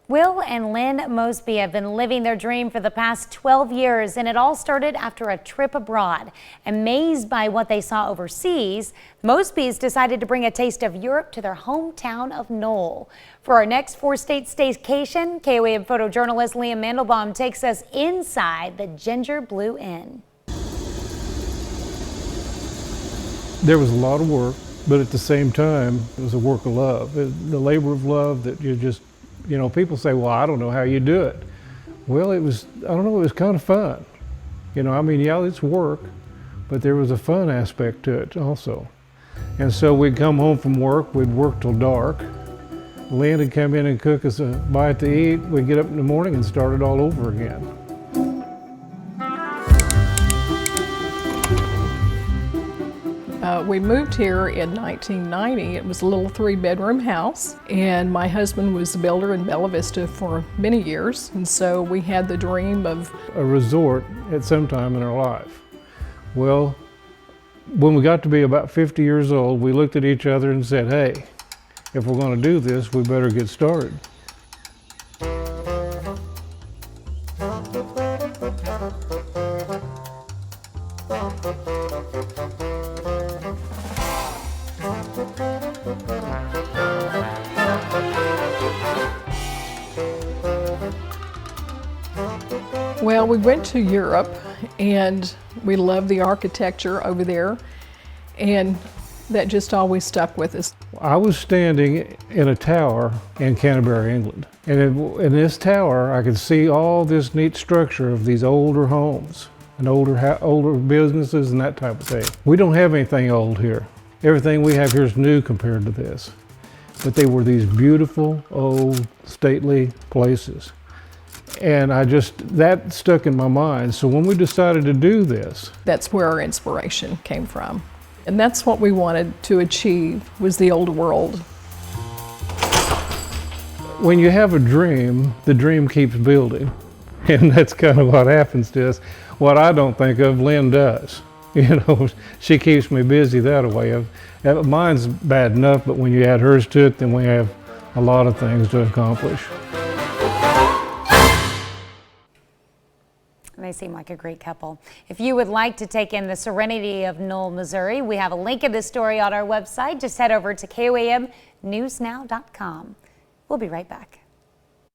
Will and Lynn Mosby have been living their dream for the past 12 years, and it all started after a trip abroad. Amazed by what they saw overseas, Mosby's decided to bring a taste of Europe to their hometown of Knoll. For our next four-state staycation, KOAM photojournalist Liam Mandelbaum takes us inside the Ginger Blue Inn. There was a lot of work, but at the same time, it was a work of love. The labor of love that you just, people say, well, I don't know how you do it. Well, it was kind of fun. Yeah, it's work, but there was a fun aspect to it also. And so we'd come home from work, we'd work till dark. Lynn would come in and cook us a bite to eat. We'd get up in the morning and start it all over again. We moved here in 1990. It was a little 3-bedroom house, and my husband was a builder in Bella Vista for many years, and so we had the dream of a resort at some time in our life. Well, when we got to be about 50 years old, we looked at each other and said, hey, if we're going to do this, we better get started. Well, we went to Europe and we loved the architecture over there, and that just always stuck with us. I was standing in a tower in Canterbury, England, and in this tower I could see all this neat structure of these older homes and older businesses and that type of thing. We don't have anything old here. Everything we have here is new compared to this. But they were these beautiful, old, stately places. And that stuck in my mind. So when we decided to do this, that's where our inspiration came from. And that's what we wanted to achieve, was the old world. When you have a dream, the dream keeps building. And that's kind of what happens to us. What I don't think of, Lynn does. She keeps me busy that way. Mine's bad enough, but when you add hers to it, then we have a lot of things to accomplish. They seem like a great couple. If you would like to take in the serenity of Knoll, Missouri, we have a link in this story on our website. Just head over to KOAMnewsnow.com. We'll be right back.